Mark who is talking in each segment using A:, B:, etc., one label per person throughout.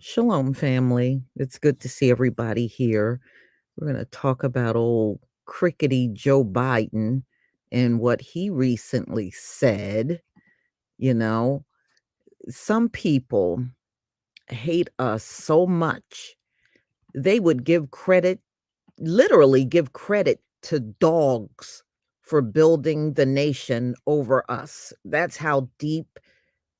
A: Shalom, family. It's good to see everybody here. We're going to talk about old crickety Joe Biden and what he recently said. You know, some people hate us so much, they would give credit, literally give credit to dogs for building the nation over us. That's how deep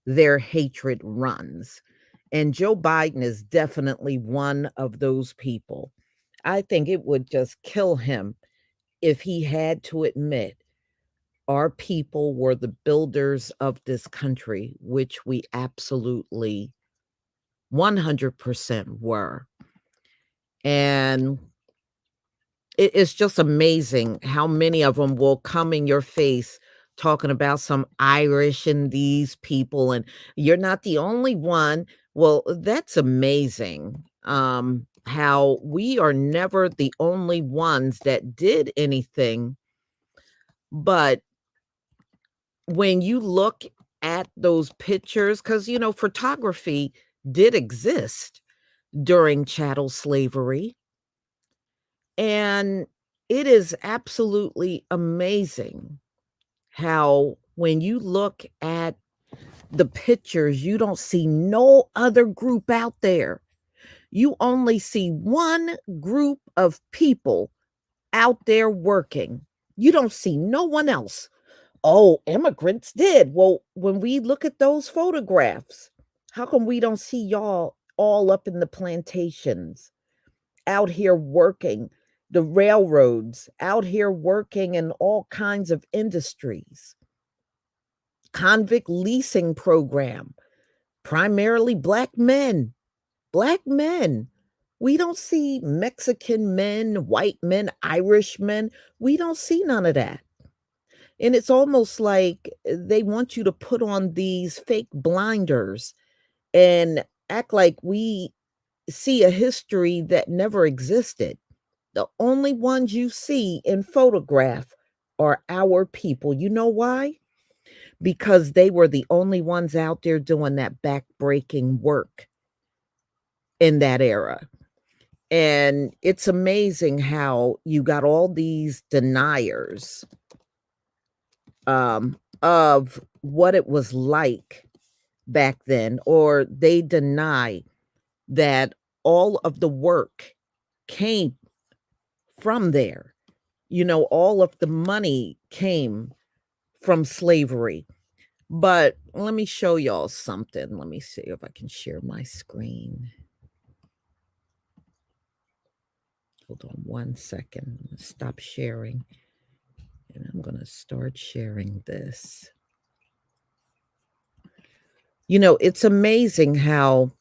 A: their hatred runs. And Joe Biden is definitely one of those people. I think it would just kill him if he had to admit our people were the builders of this country, which we absolutely 100% were. And it's just amazing how many of them will come in your face talking about some Irish and these people, and you're not the only one. Well, that's amazing. How we are never the only ones that did anything. But when you look at those pictures, because, photography did exist during chattel slavery. And it is absolutely amazing how when you look at the pictures, you don't see no other group out there. You only see one group of people out there working. You don't see no one else. Oh, immigrants did. Well, when we look at those photographs, how come we don't see y'all all up in the plantations, out here working, the railroads, out here working in all kinds of industries, convict leasing program, primarily black men, black men. We don't see Mexican men, white men, Irish men. We don't see none of that. And it's almost like they want you to put on these fake blinders and act like we see a history that never existed. The only ones you see in photograph are our people. You know why? Because they were the only ones out there doing that backbreaking work in that era. And it's amazing how you got all these deniers of what it was like back then, or they deny that all of the work came from there. All of the money came from slavery. But let me show y'all something. Let me see if I can share my screen. Hold on one second. I'm gonna stop sharing and I'm going to start sharing this. It's amazing how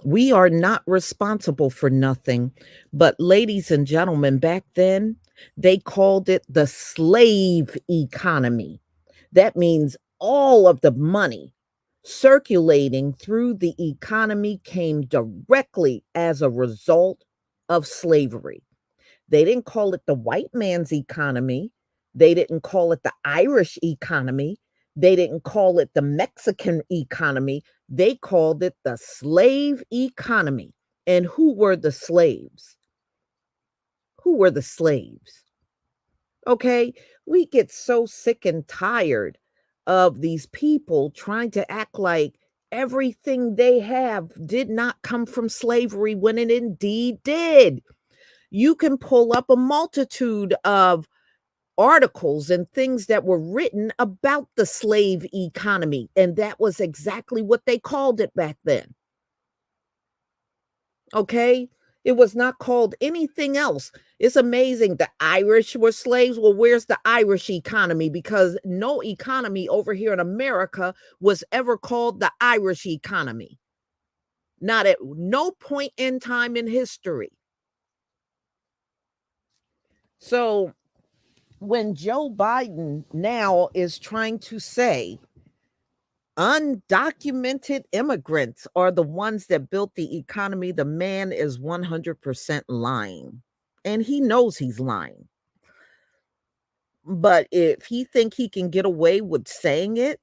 A: we are not responsible for nothing. But ladies and gentlemen, back then, they called it the slave economy. That means all of the money circulating through the economy came directly as a result of slavery. They didn't call it the white man's economy. They didn't call it the Irish economy. They didn't call it the Mexican economy. They called it the slave economy. And who were the slaves? Who were the slaves? Okay. We get so sick and tired of these people trying to act like everything they have did not come from slavery when it indeed did. You can pull up a multitude of articles and things that were written about the slave economy, and that was exactly what they called it back then. Okay? It was not called anything else. It's amazing the Irish were slaves. Well, where's the Irish economy? Because no economy over here in America was ever called the Irish economy. Not at no point in time in history. So when Joe Biden now is trying to say undocumented immigrants are the ones that built the economy, the man is 100% lying. And he knows he's lying. But if he think he can get away with saying it,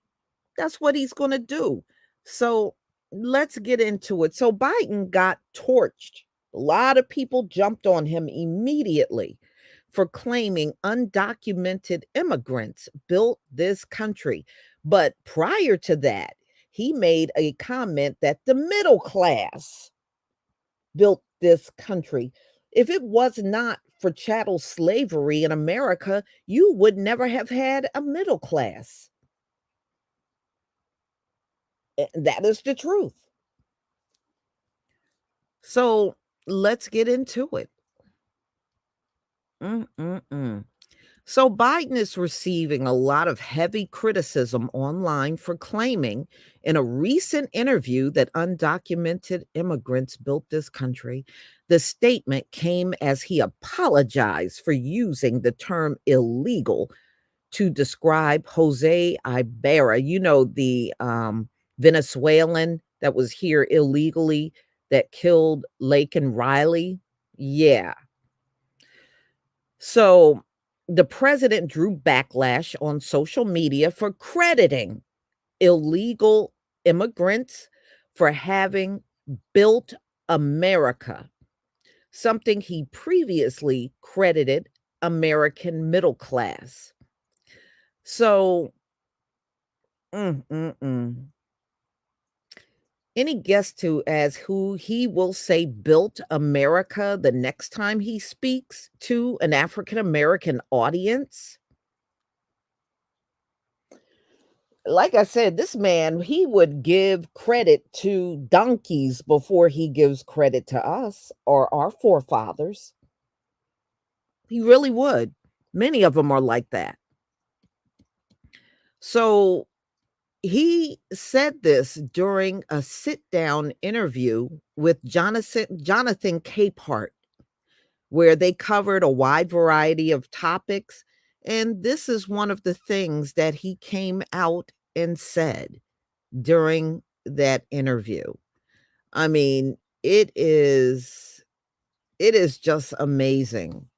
A: that's what he's going to do. So let's get into it. So Biden got torched. A lot of people jumped on him immediately for claiming undocumented immigrants built this country. But prior to that, he made a comment that the middle class built this country. If it was not for chattel slavery in America, you would never have had a middle class. That is the truth. So let's get into it. Mm-mm-mm. So Biden is receiving a lot of heavy criticism online for claiming in a recent interview that undocumented immigrants built this country. The statement came as he apologized for using the term illegal to describe Jose Ibarra, the Venezuelan that was here illegally that killed Lake and Riley. Yeah. So the president drew backlash on social media for crediting illegal immigrants for having built America, something he previously credited American middle class. So, mm, mm, mm. Any guess to as who he will say built America the next time he speaks to an African American audience? Like I said, this man, he would give credit to donkeys before he gives credit to us or our forefathers. He really would. Many of them are like that. So he said this during a sit-down interview with Jonathan Capehart, where they covered a wide variety of topics. And this is one of the things that he came out and said during that interview. I mean, it is just amazing.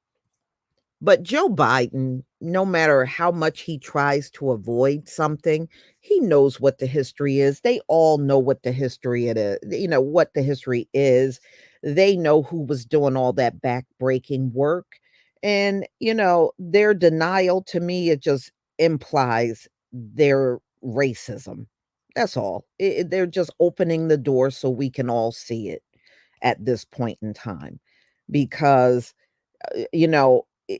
A: But Joe Biden, no matter how much he tries to avoid something, he knows what the history is. They all know what the history it is, what the history is. They know who was doing all that backbreaking work. And, their denial to me, it just implies their racism. That's all. They're just opening the door so we can all see it at this point in time. Because,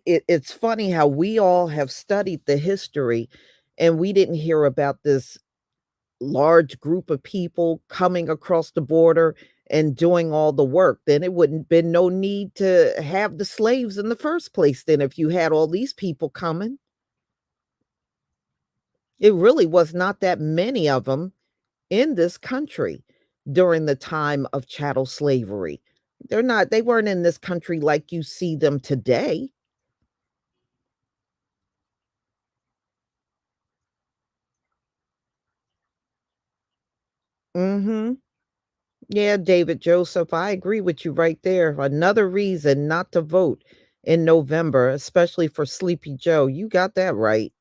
A: it's funny how we all have studied the history and we didn't hear about this large group of people coming across the border and doing all the work. Then it wouldn't been no need to have the slaves in the first place then if you had all these people coming. It really was not that many of them in this country during the time of chattel slavery. They weren't in this country like you see them today. Mhm. Yeah, David Joseph, I agree with you right there. Another reason not to vote in November, especially for Sleepy Joe. You got that right.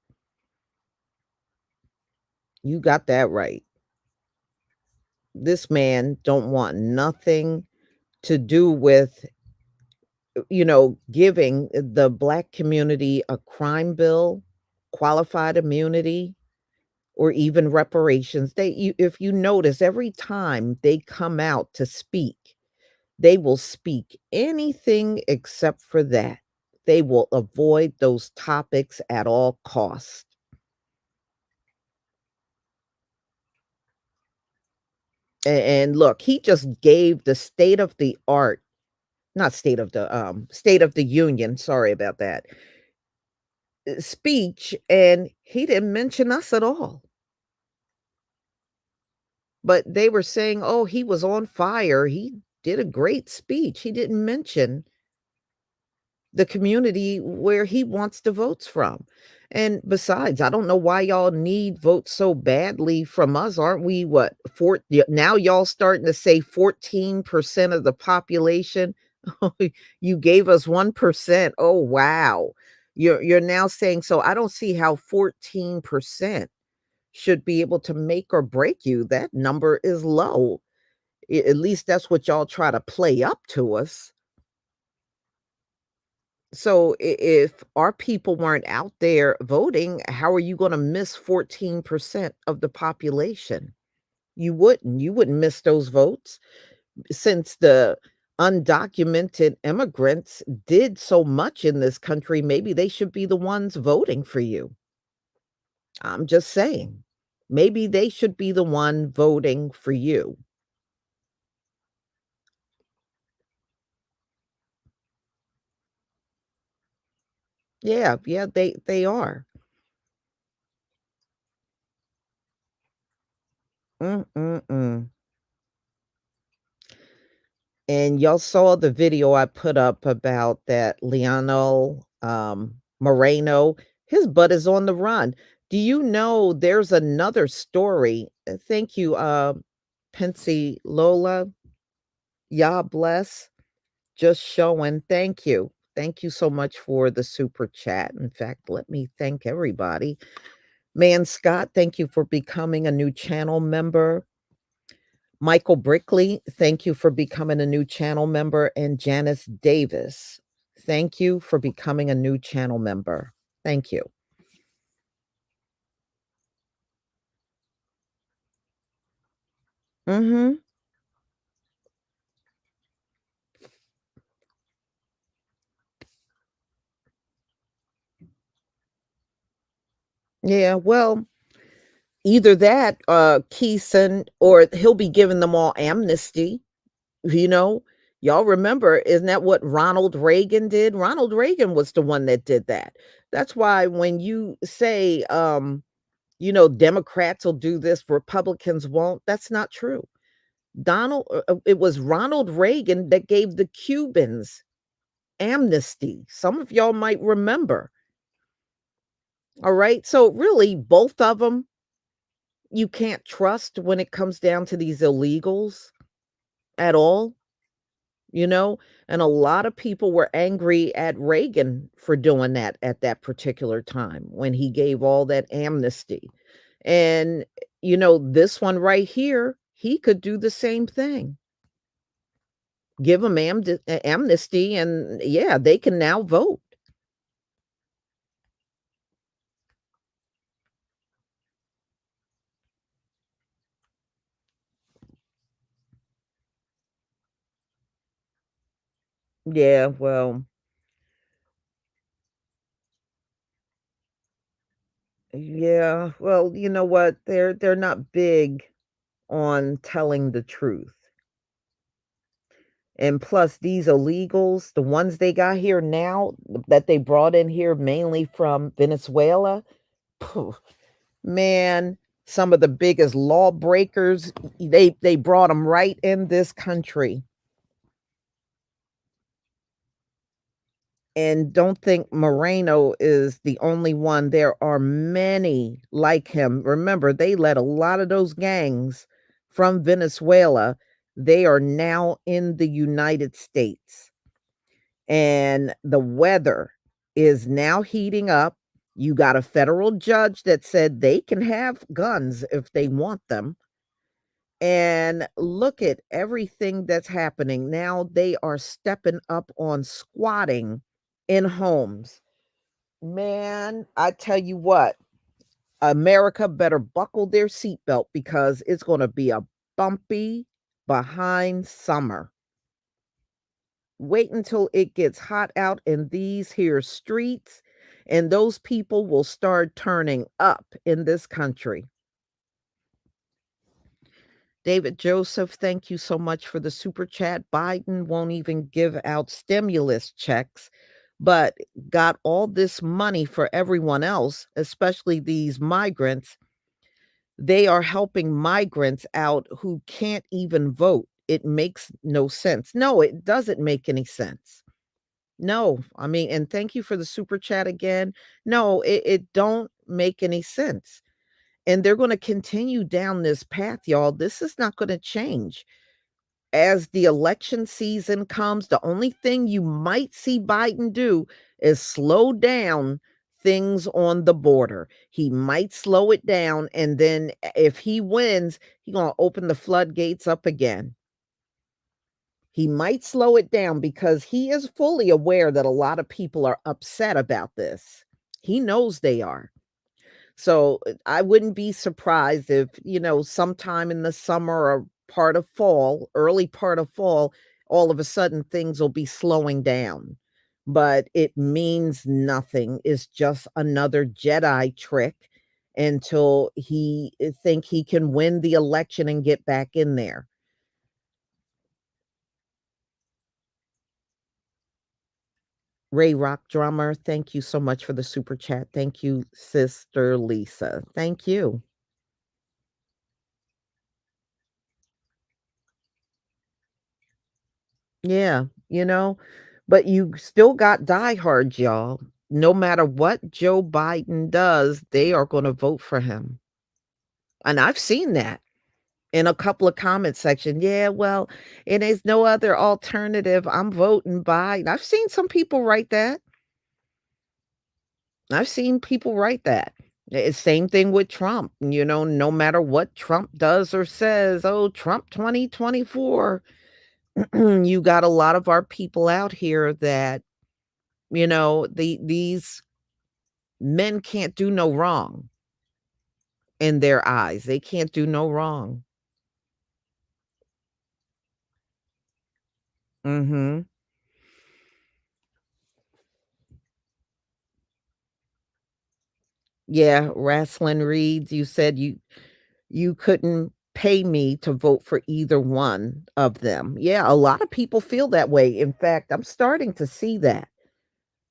A: You got that right. This man don't want nothing to do with, giving the black community a crime bill, qualified immunity, or even reparations. If you notice, every time they come out to speak, they will speak anything except for that. They will avoid those topics at all costs. And look, he just gave the state of the art, not state of the union, sorry about that, speech, and he didn't mention us at all. But they were saying, "Oh, he was on fire. He did a great speech." He didn't mention the community where he wants the votes from. And besides, I don't know why y'all need votes so badly from us. Aren't we now y'all starting to say 14% of the population? You gave us 1%. Oh wow. You're now saying so I don't see how 14% should be able to make or break you. That number is low. At least that's what y'all try to play up to us. So if our people weren't out there voting, how are you going to miss 14% of the population? You wouldn't. You wouldn't miss those votes since the undocumented immigrants did so much in this country. Maybe they should be the ones voting for you. I'm just saying. Maybe they should be the one voting for you. Yeah, yeah, they are. Mm-mm-mm. And y'all saw the video I put up about that Leonel, Moreno. His butt is on the run. Do you know there's another story? Thank you, Pensy Lola. Ya bless. Just showing. Thank you. Thank you so much for the super chat. In fact, let me thank everybody. Man Scott, thank you for becoming a new channel member. Michael Brickley, thank you for becoming a new channel member, and Janice Davis, thank you for becoming a new channel member. Thank you. Mhm. Yeah, well, either that, Keeson, or he'll be giving them all amnesty, you know? Y'all remember, isn't that what Ronald Reagan did? Ronald Reagan was the one that did that. That's why when you say, Democrats will do this, Republicans won't, that's not true. It was Ronald Reagan that gave the Cubans amnesty. Some of y'all might remember. All right. So really, both of them you can't trust when it comes down to these illegals at all, you know? And a lot of people were angry at Reagan for doing that at that particular time when he gave all that amnesty. And this one right here, he could do the same thing. Give them amnesty, and yeah, they can now vote. Yeah, well, yeah, well, you know what? They're not big on telling the truth. And plus these illegals, the ones they got here now that they brought in here mainly from Venezuela, phew, man, some of the biggest lawbreakers, they brought them right in this country. And don't think Moreno is the only one. There are many like him. Remember, they let a lot of those gangs from Venezuela. They are now in the United States. And the weather is now heating up. You got a federal judge that said they can have guns if they want them. And look at everything that's happening. Now they are stepping up on squatting in homes. Man, I tell you what, America better buckle their seatbelt because it's going to be a bumpy behind summer. Wait until it gets hot out in these here streets, and those people will start turning up in this country. David Joseph, thank you so much for the super chat. Biden won't even give out stimulus checks, but got all this money for everyone else, especially these migrants. They are helping migrants out who can't even vote. It makes no sense. No, it doesn't make any sense. No, I mean, and thank you for the super chat again. No, it don't make any sense. And they're going to continue down this path, y'all. This is not going to change. As the election season comes, the only thing you might see Biden do is slow down things on the border. He might slow it down, and then if he wins, he's going to open the floodgates up again. He might slow it down because he is fully aware that a lot of people are upset about this. He knows they are. So I wouldn't be surprised if, sometime in the summer or part of fall, early part of fall, all of a sudden things will be slowing down. But it means nothing. It's just another Jedi trick until he think he can win the election and get back in there. Ray Rock Drummer, thank you so much for the super chat. Thank you, Sister Lisa. Thank you. Yeah, but you still got diehards, y'all. No matter what Joe Biden does, they are going to vote for him. And I've seen that in a couple of comment sections. Yeah, well, it is no other alternative. I'm voting Biden. I've seen some people write that. I've seen people write that. Same thing with Trump. No matter what Trump does or says, oh, Trump 2024. You got a lot of our people out here that, these men can't do no wrong in their eyes. They can't do no wrong. Mhm. Yeah, Wrestling Reeds, you said you couldn't pay me to vote for either one of them. Yeah, a lot of people feel that way. In fact, I'm starting to see that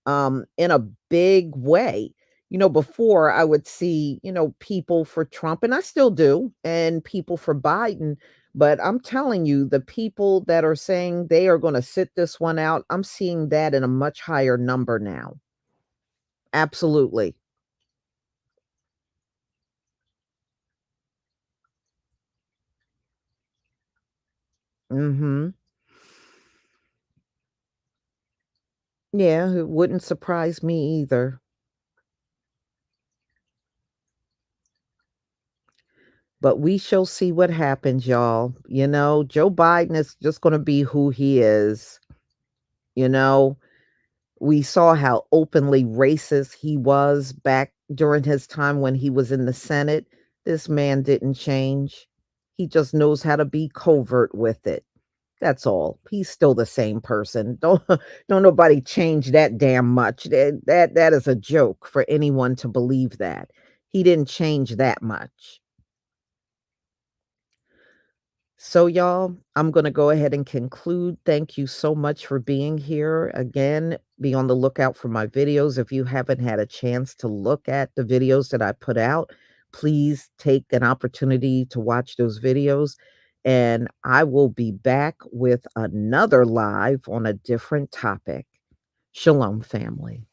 A: in a big way. Before I would see, people for Trump, and I still do, and people for Biden. But I'm telling you, the people that are saying they are going to sit this one out, I'm seeing that in a much higher number now. Absolutely. Hmm. Yeah, it wouldn't surprise me either. But we shall see what happens, y'all. Joe Biden is just gonna be who he is, you know? We saw how openly racist he was back during his time when he was in the Senate. This man didn't change. He just knows how to be covert with it. That's all. He's still the same person. Don't nobody change that damn much. That is a joke for anyone to believe that. He didn't change that much. So, y'all, I'm going to go ahead and conclude. Thank you so much for being here. Again, be on the lookout for my videos. If you haven't had a chance to look at the videos that I put out, please take an opportunity to watch those videos. And I will be back with another live on a different topic. Shalom, family.